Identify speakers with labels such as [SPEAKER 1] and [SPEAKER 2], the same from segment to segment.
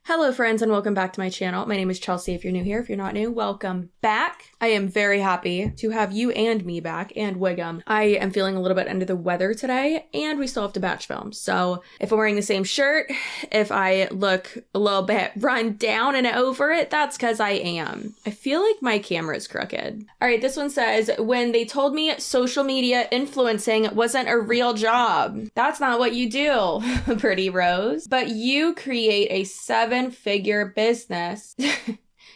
[SPEAKER 1] Hello friends and welcome back to my channel. My name is Chelsea if you're new here. If you're not new, welcome back. I am very happy to have you and me back and Wiggum. I am feeling a little bit under the weather today and we still have to batch film. So if I'm wearing the same shirt, if I look a little bit run down and over it, that's because I am. I feel like my camera is crooked. All right, this one says, when they told me social media influencing wasn't a real job. That's not what you do, Pretty Rose. But you create a seven-figure business,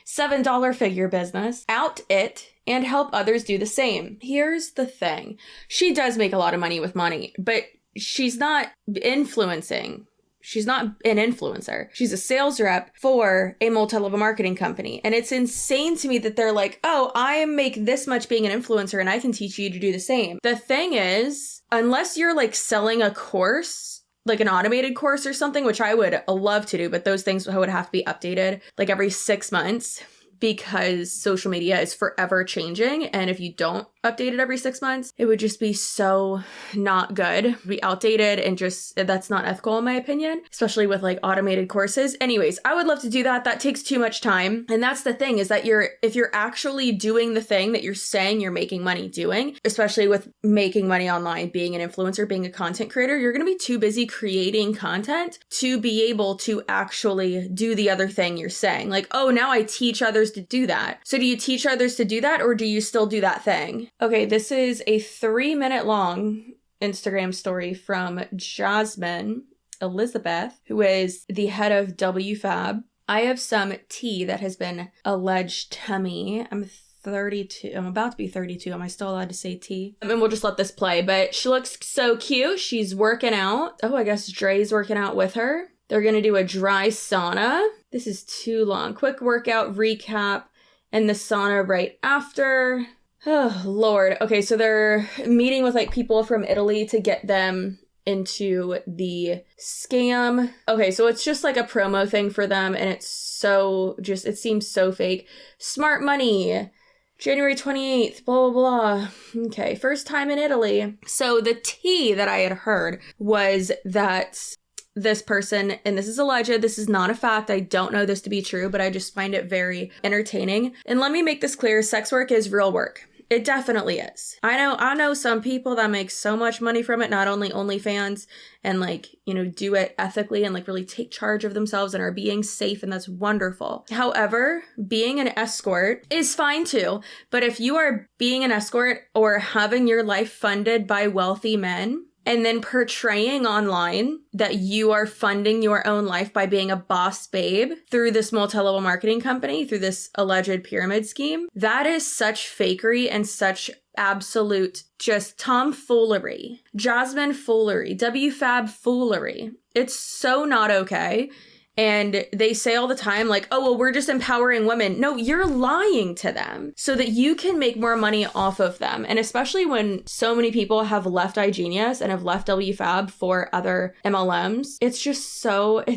[SPEAKER 1] $7 figure business, out it, and help others do the same. Here's the thing. She does make a lot of money with money, but she's not influencing. She's not an influencer. She's a sales rep for a multi-level marketing company. And it's insane to me that they're like, oh, I make this much being an influencer and I can teach you to do the same. The thing is, unless you're like selling a course, like an automated course or something, which I would love to do, but those things would have to be updated like every 6 months because social media is forever changing. And if you don't update it every 6 months, it would just be so not good, be outdated, and just that's not ethical in my opinion, especially with like automated courses. Anyways, I would love to do that. That takes too much time. And that's the thing is that if you're actually doing the thing that you're saying you're making money doing, especially with making money online, being an influencer, being a content creator, you're going to be too busy creating content to be able to actually do the other thing you're saying. Like, oh, now I teach others to do that. So do you teach others to do that or do you still do that thing? Okay, this is a 3-minute long Instagram story from Jasmine Elizabeth, who is the head of WFab. I have some tea that has been alleged to me. I'm 32. I'm about to be 32. Am I still allowed to say tea? And we'll just let this play, but she looks so cute. She's working out. Oh, I guess Dre's working out with her. They're going to do a dry sauna. This is too long. Quick workout recap and the sauna right after. Oh, Lord. Okay, so they're meeting with like people from Italy to get them into the scam. Okay, so it's just like a promo thing for them and it's so just, it seems so fake. Smart money. January 28th, blah, blah, blah. Okay, first time in Italy. So the tea that I had heard was that this person, and this is alleged, this is not a fact, I don't know this to be true, but I just find it very entertaining. And let me make this clear, sex work is real work. It definitely is. I know some people that make so much money from it, not only OnlyFans and like, you know, do it ethically and like really take charge of themselves and are being safe, and that's wonderful. However, being an escort is fine too. But if you are being an escort or having your life funded by wealthy men, and then portraying online that you are funding your own life by being a boss babe through this multi-level marketing company, through this alleged pyramid scheme, that is such fakery and such absolute just tomfoolery. Jasmine foolery, WFab foolery. It's so not okay. And they say all the time like, oh, well, we're just empowering women. No, you're lying to them so that you can make more money off of them. And especially when so many people have left iGenius and have left WFab for other MLMs, it's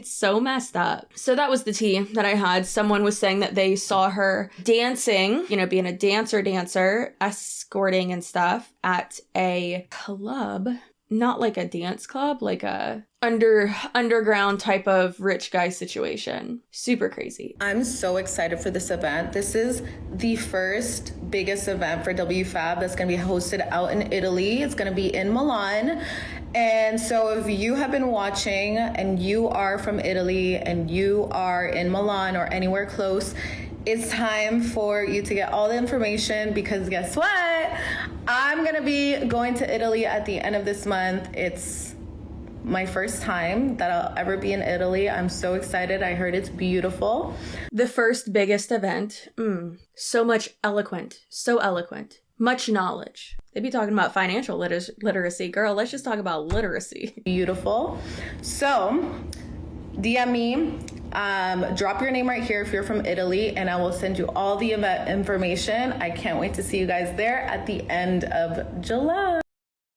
[SPEAKER 1] so messed up. So that was the tea that I had. Someone was saying that they saw her dancing, you know, being a dancer, escorting and stuff at a club. Not like a dance club, like a underground type of rich guy situation. Super crazy.
[SPEAKER 2] I'm so excited for this event. This is the first biggest event for WFab that's going to be hosted out in Italy. It's going to be in Milan. And so if you have been watching and you are from Italy and you are in Milan or anywhere close, it's time for you to get all the information because guess what? I'm going to be going to Italy at the end of this month. It's my first time that I'll ever be in Italy. I'm so excited. I heard it's beautiful.
[SPEAKER 1] The first biggest event. So much so eloquent. Much knowledge. They'd be talking about financial literacy. Girl, let's just talk about literacy.
[SPEAKER 2] Beautiful. So DM me. Drop your name right here if you're from Italy and I will send you all the event information. I can't wait to see you guys there at the end of July.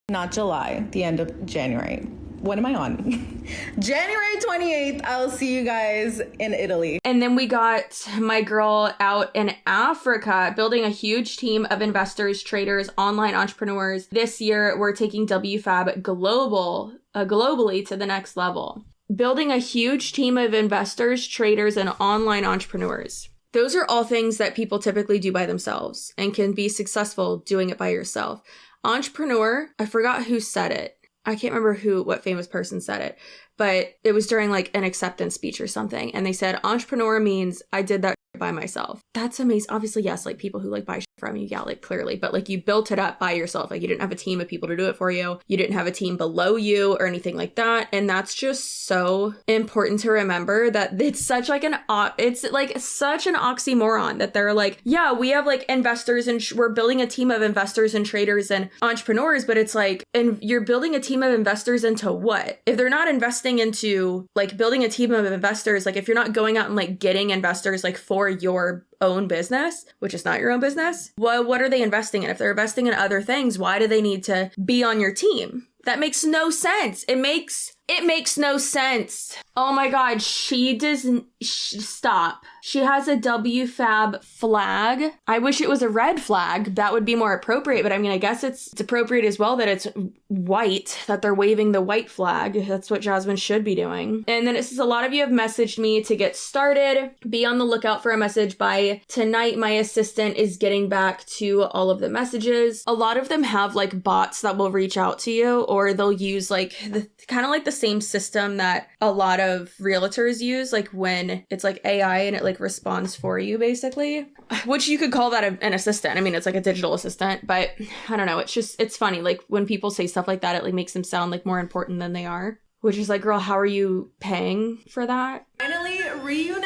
[SPEAKER 2] Not July, the end of January. What am I on? January 28th, I'll see you guys in Italy.
[SPEAKER 1] And then we got my girl out in Africa, building a huge team of investors, traders, online entrepreneurs. This year, we're taking WFab globally to the next level. building a huge team of investors, traders, and online entrepreneurs. Those are all things that people typically do by themselves and can be successful doing it by yourself. Entrepreneur, I forgot who said it. I can't remember what famous person said it, but it was during like an acceptance speech or something. And they said, entrepreneur means I did that by myself. That's amazing. Obviously, yes, like people who like buy from you, yeah, like clearly, but like you built it up by yourself. Like you didn't have a team of people to do it for you. You didn't have a team below you or anything like that. And that's just so important to remember, that it's such like it's like such an oxymoron that they're like, yeah, we have like investors and we're building a team of investors and traders and entrepreneurs, but it's like, and you're building a team of investors into what? If they're not investing into like building a team of investors, like if you're not going out and like getting investors like for your own business, which is not your own business, what are they investing in? If they're investing in other things, why do they need to be on your team? That makes no sense. It makes no sense. Oh my God, stop. She has a WFab flag. I wish it was a red flag. That would be more appropriate, but I mean, I guess it's appropriate as well that it's white, that they're waving the white flag. That's what Jasmine should be doing. And then it says, a lot of you have messaged me to get started. Be on the lookout for a message by tonight. My assistant is getting back to all of the messages. A lot of them have like bots that will reach out to you, or they'll use like kind of like the same system that a lot of realtors use, like when it's like AI and it like responds for you basically, which you could call that an assistant. I mean, it's like a digital assistant, but I don't know. It's funny. Like when people say stuff like that, it like makes them sound like more important than they are, which is like, girl, how are you paying for that?
[SPEAKER 2] Finally reunited.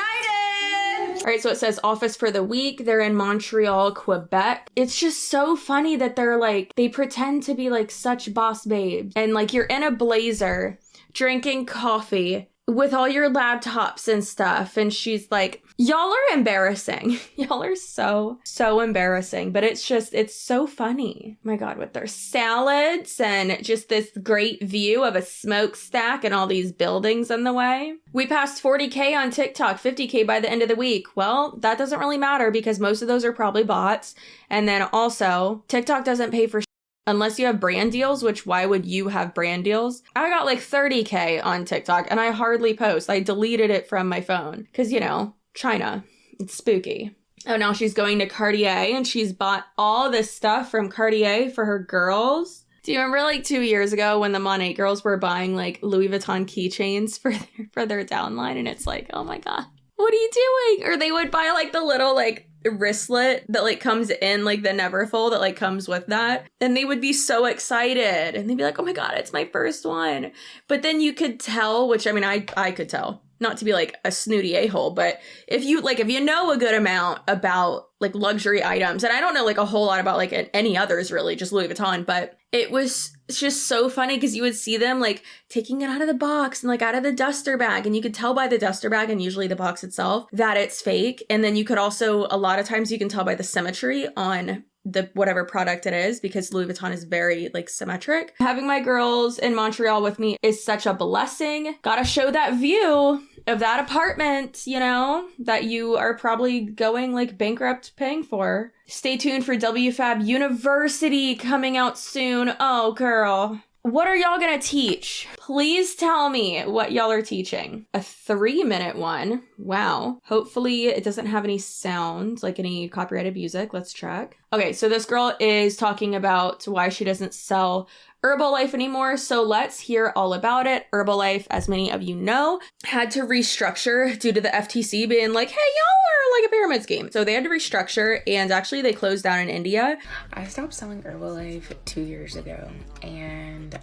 [SPEAKER 1] All right, so it says office for the week. They're in Montreal, Quebec. It's just so funny that they're like, they pretend to be like such boss babes. And like you're in a blazer, drinking coffee with all your laptops and stuff. And she's like, y'all are embarrassing. Y'all are so embarrassing. But it's so funny. My God, with their salads and just this great view of a smokestack and all these buildings in the way. We passed 40K on TikTok, 50K by the end of the week. Well, that doesn't really matter because most of those are probably bots. And then also, TikTok doesn't pay for unless you have brand deals, which why would you have brand deals? I got like 30K on TikTok and I hardly post. I deleted it from my phone because, you know, China, it's spooky. Oh, now she's going to Cartier and she's bought all this stuff from Cartier for her girls. Do you remember like 2 years ago when the Monet girls were buying like Louis Vuitton keychains for their downline? And it's like, oh my God, what are you doing? Or they would buy like the little like wristlet that like comes in like the Neverfull that like comes with that, and they would be so excited and they'd be like, oh my God, it's my first one. But then you could tell, which I mean I could tell, not to be like a snooty a-hole, but if you know a good amount about like luxury items, and I don't know like a whole lot about like any others really, just Louis Vuitton, but it was just so funny because you would see them like taking it out of the box and like out of the duster bag, and you could tell by the duster bag and usually the box itself that it's fake. And then you could also, a lot of times you can tell by the symmetry on the whatever product it is, because Louis Vuitton is very like symmetric. Having my girls in Montreal with me is such a blessing. Gotta show that view of that apartment, you know, that you are probably going like bankrupt paying for. Stay tuned for WFab University coming out soon. Oh, girl. What are y'all gonna teach? Please tell me what y'all are teaching. A 3-minute one. Wow. Hopefully it doesn't have any sound, like any copyrighted music. Let's check. Okay, so this girl is talking about why she doesn't sell Herbalife anymore, so let's hear all about it. Herbalife, as many of you know, had to restructure due to the FTC being like, hey, y'all are like a pyramid scheme. So they had to restructure, and actually they closed down in India.
[SPEAKER 3] I stopped selling Herbalife 2 years ago, and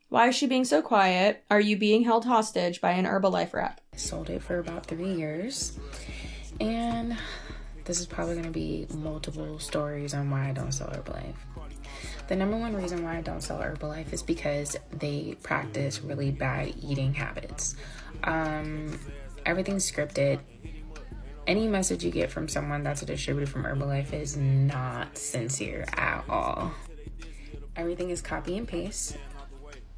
[SPEAKER 1] Why is she being so quiet? Are you being held hostage by an Herbalife rep?
[SPEAKER 3] sold it for about 3 years, and this is probably going to be multiple stories on why I don't sell Herbalife. The number one reason why I don't sell Herbalife is because they practice really bad eating habits. Everything's scripted. Any message you get from someone that's a distributor from Herbalife is not sincere at all. Everything is copy and paste.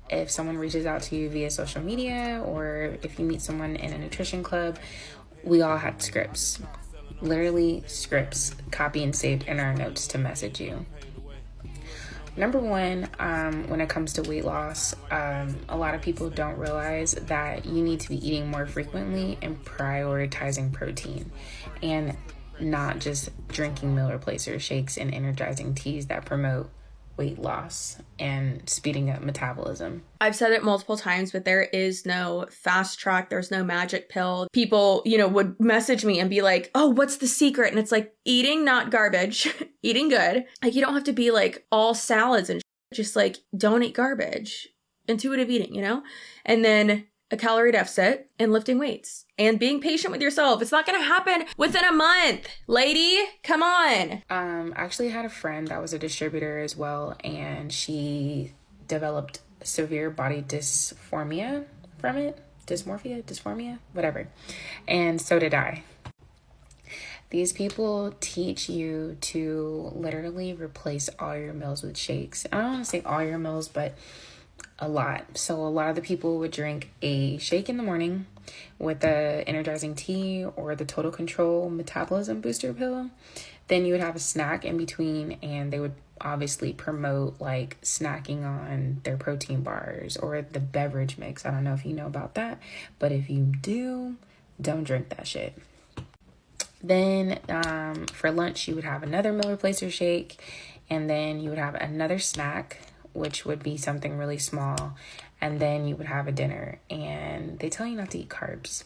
[SPEAKER 3] If someone reaches out to you via social media, or if you meet someone in a nutrition club, we all have scripts. Literally scripts, copy and saved in our notes to message you. Number one, when it comes to weight loss, a lot of people don't realize that you need to be eating more frequently and prioritizing protein, and not just drinking meal replacer shakes and energizing teas that promote weight loss and speeding up metabolism.
[SPEAKER 1] I've said it multiple times, but there is no fast track. There's no magic pill. People, would message me and be like, oh, what's the secret? And it's like eating not garbage, eating good. Like, you don't have to be like all salads and just like don't eat garbage. Intuitive eating, and then a calorie deficit and lifting weights and being patient with yourself. It's not going to happen within a month, lady. Come on.
[SPEAKER 3] Actually had a friend that was a distributor as well, and she developed severe body dysphoria from it. Dysphoria, whatever. And so did I. These people teach you to literally replace all your meals with shakes. I don't want to say all your meals, but a lot. So a lot of the people would drink a shake in the morning with the energizing tea or the total control metabolism booster pill. Then you would have a snack in between, and they would obviously promote like snacking on their protein bars or the beverage mix. I don't know if you know about that, but if you do, don't drink that shit. Then for lunch, you would have another meal replacer shake, and then you would have another snack, which would be something really small, and then you would have a dinner. And they tell you not to eat carbs.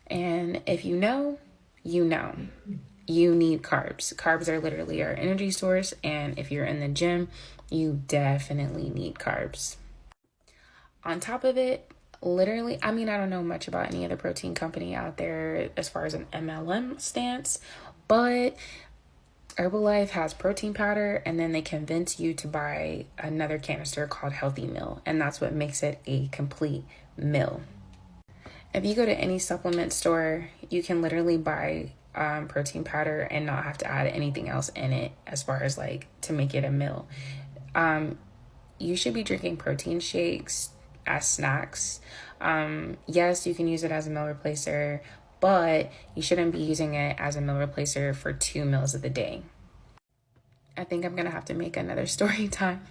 [SPEAKER 3] And if you know, you need carbs. Carbs are literally our energy source, and if you're in the gym, you definitely need carbs. On top of it, literally, I don't know much about any other protein company out there as far as an MLM stance, but Herbalife has protein powder, and then they convince you to buy another canister called Healthy Meal, and that's what makes it a complete meal. If you go to any supplement store, you can literally buy protein powder and not have to add anything else in it as far as like to make it a meal. You should be drinking protein shakes as snacks. Yes, you can use it as a meal replacer, but you shouldn't be using it as a meal replacer for 2 meals of the day. I think I'm going to have to make another story time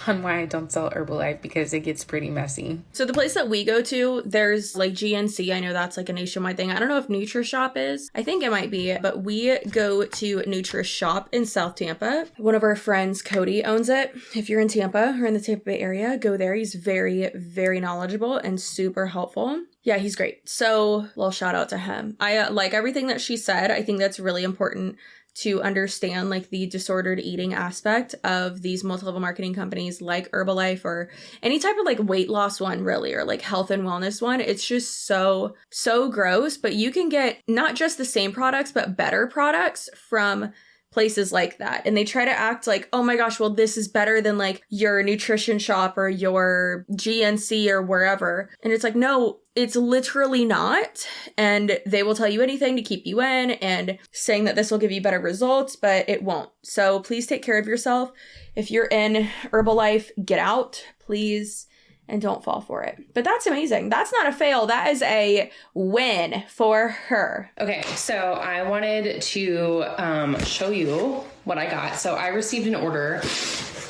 [SPEAKER 3] on why I don't sell Herbalife, because it gets pretty messy.
[SPEAKER 1] So the place that we go to, there's like GNC. I know that's like a nationwide thing. I don't know if NutriShop is. I think it might be, but we go to NutriShop in South Tampa. One of our friends, Cody, owns it. If you're in Tampa or in the Tampa Bay area, go there. He's very, very knowledgeable and super helpful. Yeah, he's great. So, little shout out to him. I like everything that she said. I think that's really important to understand like the disordered eating aspect of these multi-level marketing companies like Herbalife or any type of like weight loss one really, or like health and wellness one. It's just so gross, but you can get not just the same products, but better products from places like that. And they try to act like, oh my gosh, well, this is better than like your nutrition shop or your GNC or wherever. And it's like, no, it's literally not. And they will tell you anything to keep you in and saying that this will give you better results, but it won't. So please take care of yourself. If you're in Herbalife, get out, please. And don't fall for it. But that's amazing. That's not a fail. That is a win for her.
[SPEAKER 4] Okay, so I wanted to show you what I got. So I received an order.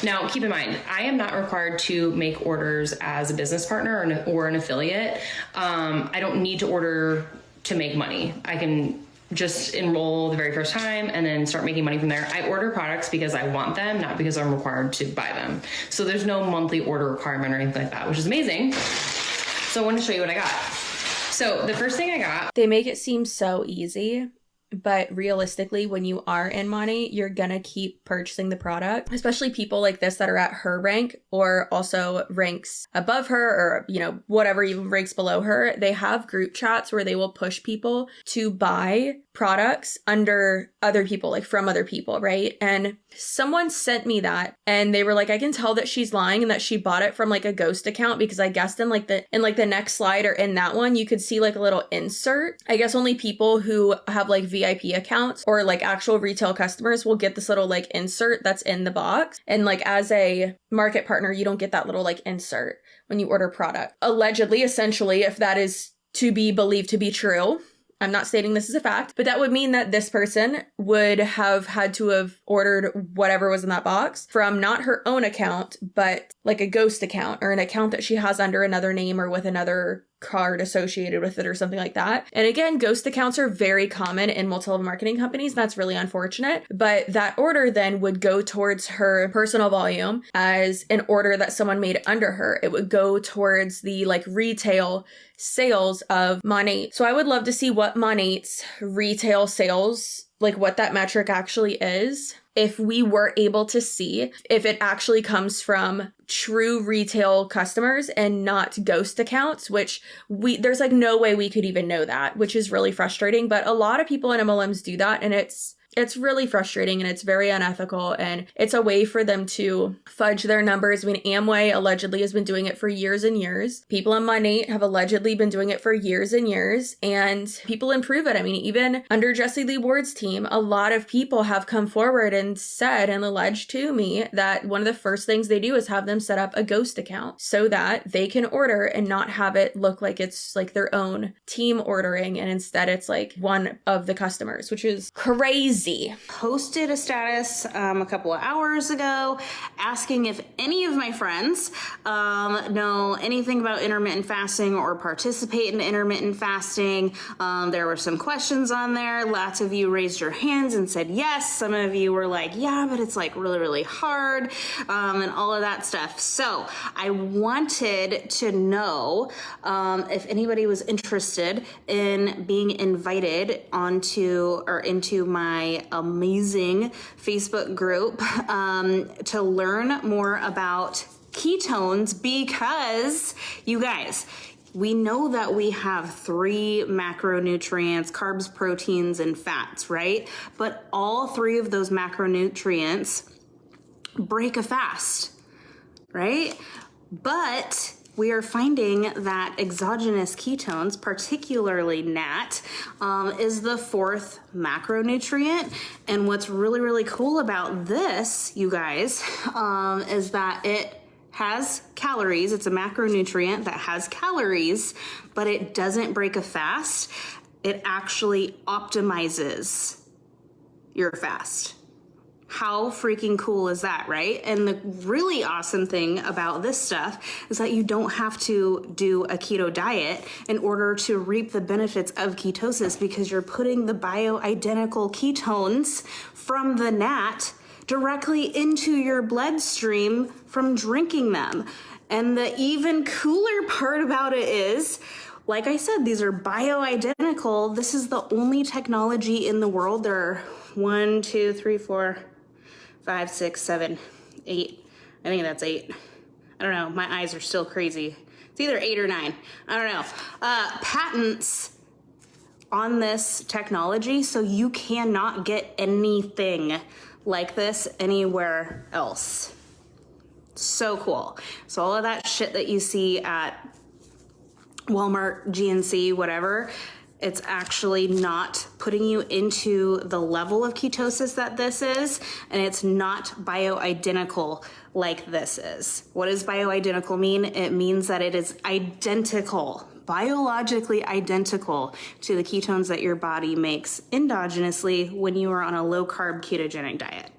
[SPEAKER 4] Now, keep in mind, I am not required to make orders as a business partner or an affiliate. I don't need to order to make money. I can just enroll the very first time and then start making money from there. I order products because I want them, not because I'm required to buy them. So there's no monthly order requirement or anything like that, which is amazing. So I want to show you what I got. So the first thing I got.
[SPEAKER 1] They make it seem so easy, but realistically, when you are in money, you're gonna keep purchasing the product, especially people like this that are at her rank or also ranks above her or, whatever even ranks below her. They have group chats where they will push people to buy products under other people, like from other people, right? And someone sent me that and they were like, I can tell that she's lying and that she bought it from like a ghost account, because I guessed in the next slide or in that one, you could see like a little insert. I guess only people who have like VIP accounts or like actual retail customers will get this little like insert that's in the box. And like as a market partner, you don't get that little like insert when you order product. Allegedly, essentially, if that is to be believed to be true, I'm not stating this is a fact, but that would mean that this person would have had to have ordered whatever was in that box from not her own account, but like a ghost account or an account that she has under another name or with another card associated with it or something like that. And again, ghost accounts are very common in multi-level marketing companies. That's really unfortunate. But that order then would go towards her personal volume as an order that someone made under her. It would go towards the like retail sales of Monate. So I would love to see what Monate's retail sales, like what that metric actually is. If we were able to see if it actually comes from true retail customers and not ghost accounts, which there's like no way we could even know that, which is really frustrating. But a lot of people in MLMs do that, and it's really frustrating and it's very unethical, and it's a way for them to fudge their numbers. I mean, Amway allegedly has been doing it for years and years. People in Monate have allegedly been doing it for years and years, and people improve it. I mean, even under Jesse Lee Ward's team, a lot of people have come forward and said and alleged to me that one of the first things they do is have them set up a ghost account so that they can order and not have it look like it's like their own team ordering, and instead it's like one of the customers, which is crazy.
[SPEAKER 5] Posted a status a couple of hours ago asking if any of my friends know anything about intermittent fasting or participate in intermittent fasting. There were some questions on there. Lots of you raised your hands and said yes. Some of you were like, yeah, but it's like really, really hard, and all of that stuff. So I wanted to know if anybody was interested in being invited onto or into my amazing Facebook group to learn more about ketones, because you guys, we know that we have 3 macronutrients: carbs, proteins, and fats, right? But all 3 of those macronutrients break a fast, right? But we are finding that exogenous ketones, particularly NAT, is the 4th macronutrient. And what's really, really cool about this, you guys, is that it has calories. It's a macronutrient that has calories, but it doesn't break a fast. It actually optimizes your fast. How freaking cool is that, right? And the really awesome thing about this stuff is that you don't have to do a keto diet in order to reap the benefits of ketosis, because you're putting the bioidentical ketones from the NAT directly into your bloodstream from drinking them. And the even cooler part about it is, like I said, these are bioidentical. This is the only technology in the world. There are 1, 2, 3, 4, 5, 6, 7, 8. I think that's 8. I don't know. My eyes are still crazy. It's either 8 or 9. I don't know. Patents on this technology, so you cannot get anything like this anywhere else. So cool. So all of that shit that you see at Walmart, GNC, whatever, it's actually not putting you into the level of ketosis that this is, and it's not bioidentical like this is. What does bioidentical mean? It means that it is identical, biologically identical to the ketones that your body makes endogenously when you are on a low-carb ketogenic diet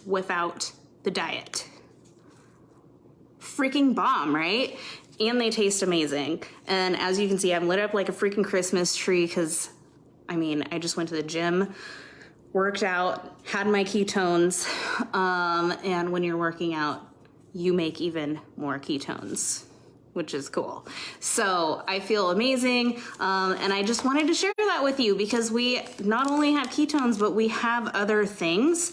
[SPEAKER 5] without the diet. Freaking bomb, right? And they taste amazing. And as you can see, I'm lit up like a freaking Christmas tree because, I mean, I just went to the gym, worked out, had my ketones, and when you're working out, you make even more ketones, which is cool. So I feel amazing, and I just wanted to share that with you because we not only have ketones, but we have other things.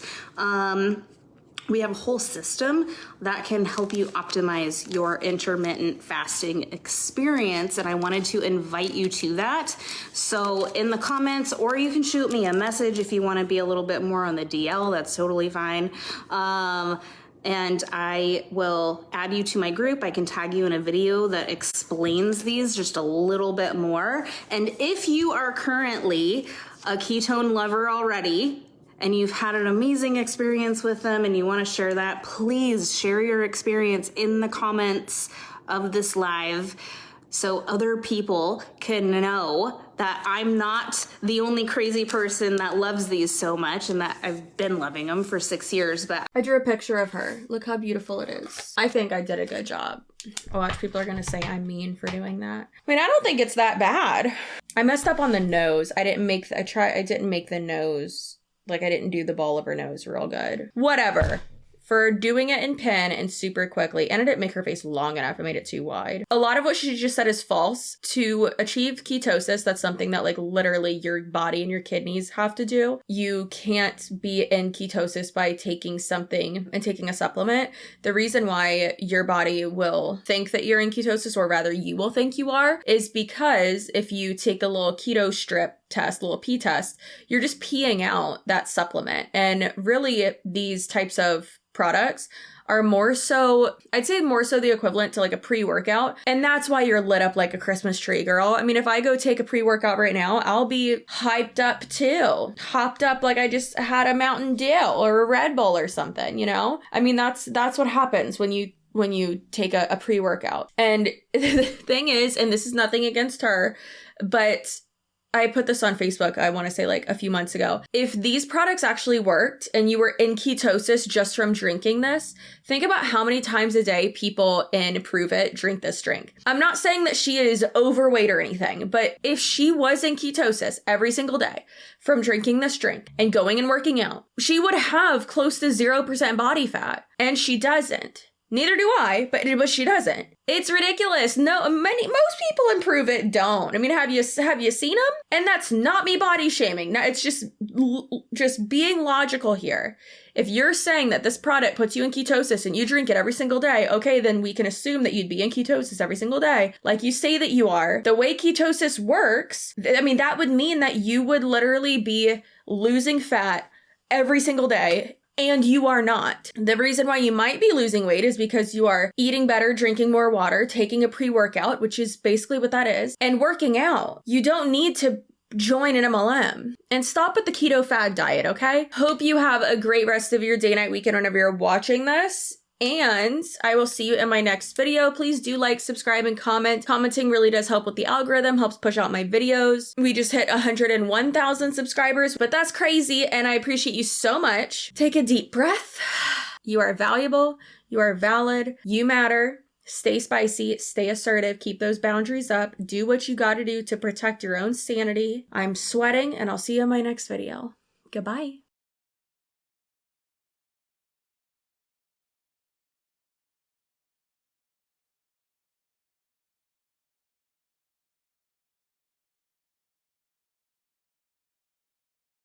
[SPEAKER 5] We have a whole system that can help you optimize your intermittent fasting experience, and I wanted to invite you to that. So in the comments, or you can shoot me a message if you want to be a little bit more on the DL, that's totally fine. And I will add you to my group. I can tag you in a video that explains these just a little bit more. And if you are currently a ketone lover already, and you've had an amazing experience with them and you want to share that, please share your experience in the comments of this live so other people can know that I'm not the only crazy person that loves these so much, and that I've been loving them for 6 years. But
[SPEAKER 1] I drew a picture of her. Look how beautiful it is. I think I did a good job. I watch people are going to say I'm mean for doing that. I mean, I don't think it's that bad. I messed up on the nose. I didn't make the nose, like I didn't do the ball of her nose real good. Whatever. For doing it in pen and super quickly, and I didn't make her face long enough. I made it too wide. A lot of what she just said is false. To achieve ketosis, that's something that like literally your body and your kidneys have to do. You can't be in ketosis by taking something and taking a supplement. The reason why your body will think that you're in ketosis, or rather you will think you are, is because if you take the little keto strip test, little pee test, you're just peeing out that supplement. And really these types of products are more so, I'd say more so the equivalent to like a pre-workout. And that's why you're lit up like a Christmas tree, girl. I mean, if I go take a pre-workout right now, I'll be hyped up too. Hopped up like I just had a Mountain Dew or a Red Bull or something, you know? I mean, that's what happens when you take a pre-workout. And the thing is, and this is nothing against her, but I put this on Facebook, I want to say like a few months ago. If these products actually worked and you were in ketosis just from drinking this, think about how many times a day people in Prove It drink this drink. I'm not saying that she is overweight or anything, but if she was in ketosis every single day from drinking this drink and going and working out, she would have close to 0% body fat, and she doesn't. Neither do I, but she doesn't. It's ridiculous. Most people in Prove It don't. I mean, have you seen them? And that's not me body shaming. No, it's just being logical here. If you're saying that this product puts you in ketosis and you drink it every single day, okay, then we can assume that you'd be in ketosis every single day, like you say that you are. The way ketosis works, I mean, that would mean that you would literally be losing fat every single day. And you are not. The reason why you might be losing weight is because you are eating better, drinking more water, taking a pre-workout, which is basically what that is, and working out. You don't need to join an MLM. And stop with the keto fad diet, okay? Hope you have a great rest of your day, night, weekend, whenever you're watching this. And I will see you in my next video. Please do like, subscribe, and comment. Commenting really does help with the algorithm, helps push out my videos. We just hit 101,000 subscribers, but that's crazy, and I appreciate you so much. Take a deep breath. You are valuable. You are valid. You matter. Stay spicy, stay assertive, keep those boundaries up. Do what you gotta do to protect your own sanity. I'm sweating, and I'll see you in my next video. Goodbye.